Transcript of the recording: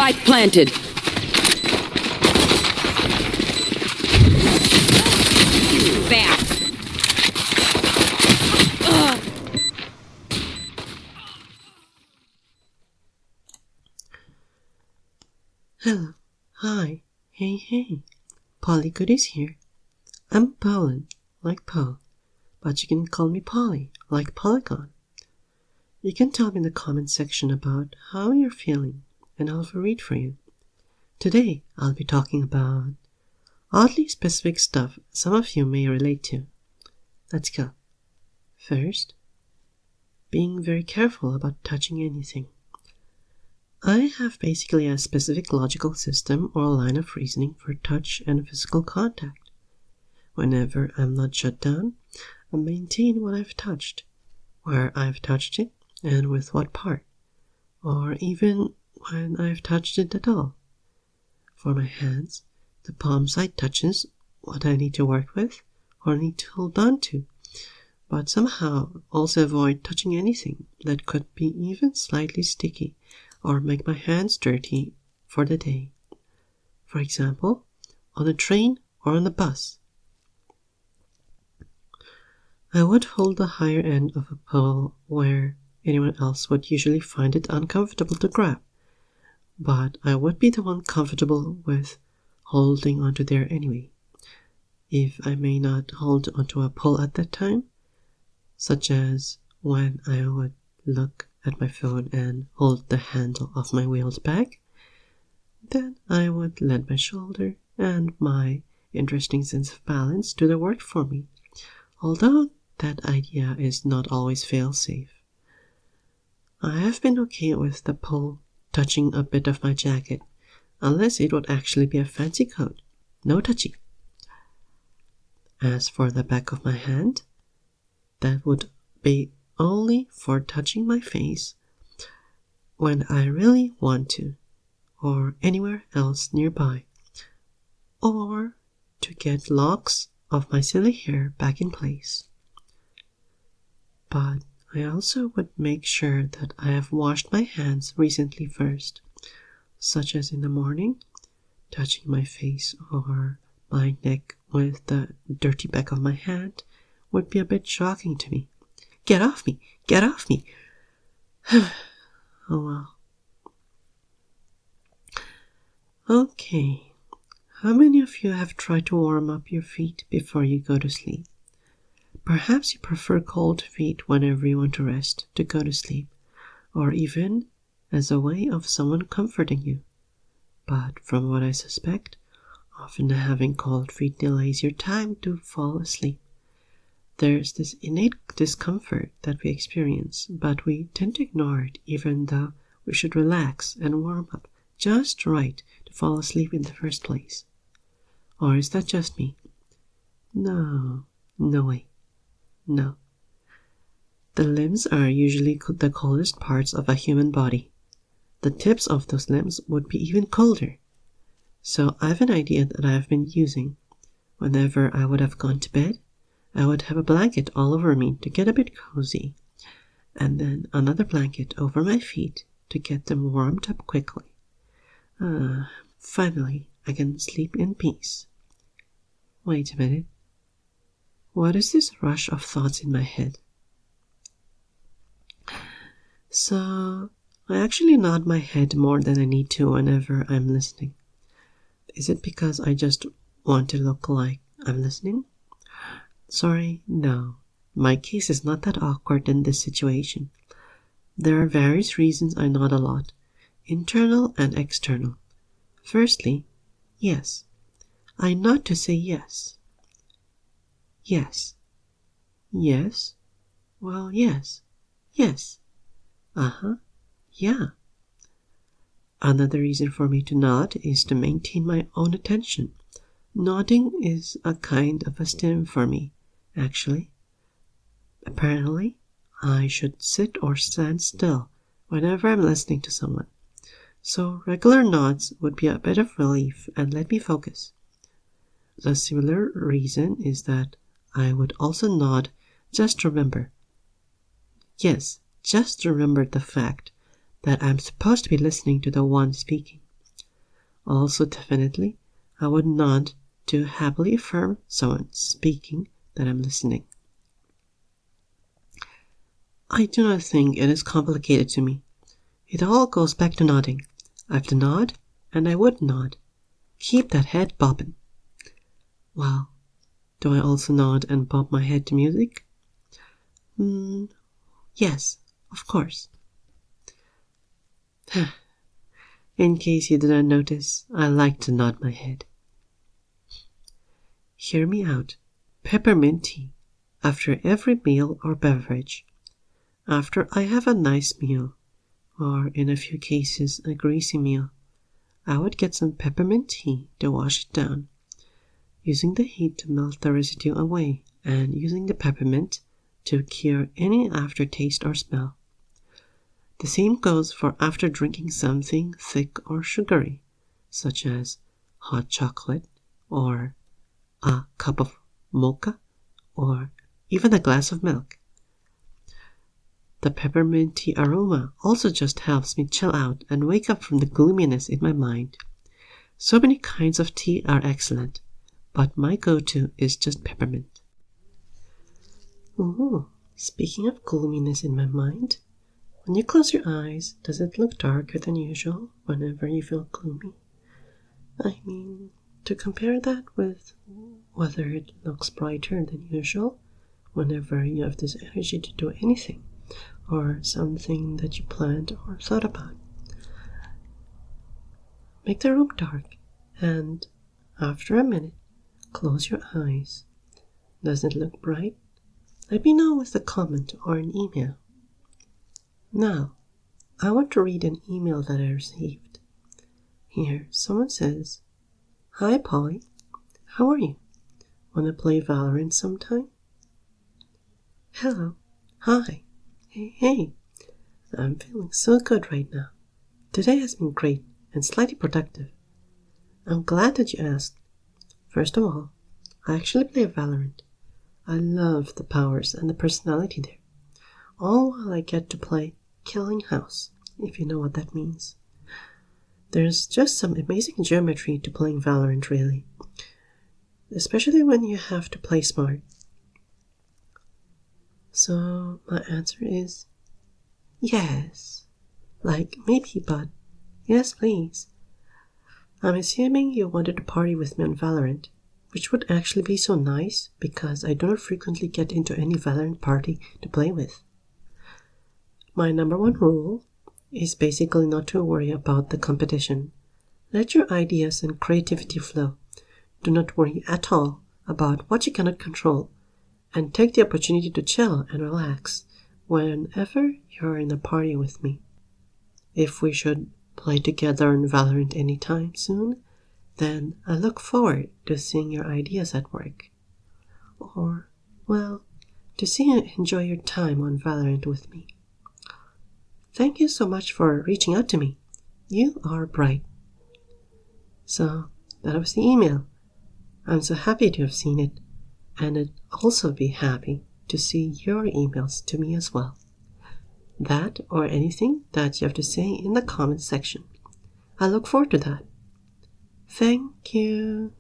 Spike planted. Bam. Hello. Hi. Hey. Polly Goodies here. I'm Pollen, like Paul, but you can call me Polly, like Polygon. You can tell me in the comment section about how you're feeling, and I'll read for you. Today, I'll be talking about oddly specific stuff some of you may relate to. Let's go. First, being very careful about touching anything. I have basically a specific logical system or line of reasoning for touch and physical contact. Whenever I'm not shut down, I maintain what I've touched, where I've touched it, and with what part, or even when I've touched it at all. For my hands, the palm side touches what I need to work with or need to hold on to, but somehow also avoid touching anything that could be even slightly sticky or make my hands dirty for the day. For example, on a train or on a bus. I would hold the higher end of a pole where anyone else would usually find it uncomfortable to grab, but I would be the one comfortable with holding onto there anyway. If I may not hold onto a pole at that time, such as when I would look at my phone and hold the handle of my wheeled bag, then I would lend my shoulder and my interesting sense of balance do the work for me, although that idea is not always fail-safe. I have been okay with the pole touching a bit of my jacket, unless it would actually be a fancy coat. No touchy. As for the back of my hand, that would be only for touching my face when I really want to, or anywhere else nearby, or to get locks of my silly hair back in place. But I also would make sure that I have washed my hands recently first, such as in the morning, touching my face or my neck with the dirty back of my hand would be a bit shocking to me. Get off me! Get off me! Oh well. Okay, how many of you have tried to warm up your feet before you go to sleep? Perhaps you prefer cold feet whenever you want to rest, to go to sleep, or even as a way of someone comforting you. But from what I suspect, often having cold feet delays your time to fall asleep. There's this innate discomfort that we experience, but we tend to ignore it even though we should relax and warm up just right to fall asleep in the first place. Or is that just me? No way. No. The limbs are usually the coldest parts of a human body. The tips of those limbs would be even colder. So I have an idea that I have been using. Whenever I would have gone to bed, I would have a blanket all over me to get a bit cozy, and then another blanket over my feet to get them warmed up quickly. Finally, I can sleep in peace. Wait a minute. What is this rush of thoughts in my head? So, I actually nod my head more than I need to whenever I'm listening. Is it because I just want to look like I'm listening? Sorry, no. My case is not that awkward in this situation. There are various reasons I nod a lot, internal and external. Firstly, yes. I nod to say yes. Yes. Yes. Well, yes. Yes. Yeah. Another reason for me to nod is to maintain my own attention. Nodding is a kind of a stim for me, actually. Apparently, I should sit or stand still whenever I'm listening to someone. So regular nods would be a bit of relief and let me focus. The similar reason is that I would also nod just to remember. Yes, just remember the fact that I'm supposed to be listening to the one speaking. Also, definitely, I would nod to happily affirm someone speaking that I'm listening. I do not think it is complicated to me. It all goes back to nodding. I have to nod, and I would nod. Keep that head bobbing. Well, do I also nod and bob my head to music? Yes, of course. In case you didn't notice, I like to nod my head. Hear me out. Peppermint tea. After every meal or beverage. After I have a nice meal, or in a few cases a greasy meal, I would get some peppermint tea to wash it down, using the heat to melt the residue away and using the peppermint to cure any aftertaste or smell. The same goes for after drinking something thick or sugary, such as hot chocolate or a cup of mocha or even a glass of milk. The peppermint tea aroma also just helps me chill out and wake up from the gloominess in my mind. So many kinds of tea are excellent, but my go-to is just peppermint. Ooh, speaking of gloominess in my mind, when you close your eyes, does it look darker than usual whenever you feel gloomy? I mean, to compare that with whether it looks brighter than usual whenever you have this energy to do anything or something that you planned or thought about. Make the room dark and, after a minute, close your eyes. Does it look bright? Let me know with a comment or an email. Now, I want to read an email that I received. Here, someone says, "Hi, Polly. How are you? Wanna play Valorant sometime?" Hello. Hi. Hey. I'm feeling so good right now. Today has been great and slightly productive. I'm glad that you asked. First of all, I actually play Valorant. I love the powers and the personality there. All while I get to play Killing House, if you know what that means. There's just some amazing geometry to playing Valorant, really. Especially when you have to play smart. So, my answer is yes. Like, maybe, but yes, please. I'm assuming you wanted to party with me on Valorant, which would actually be so nice because I do not frequently get into any Valorant party to play with. My number one rule is basically not to worry about the competition. Let your ideas and creativity flow. Do not worry at all about what you cannot control, and take the opportunity to chill and relax whenever you're in a party with me. If we should play together in Valorant anytime soon, then I look forward to seeing your ideas at work. Or, well, to see you enjoy your time on Valorant with me. Thank you so much for reaching out to me. You are bright. So, that was the email. I'm so happy to have seen it, and I'd also be happy to see your emails to me as well. That or anything that you have to say in the comment section. I look forward to that. Thank you.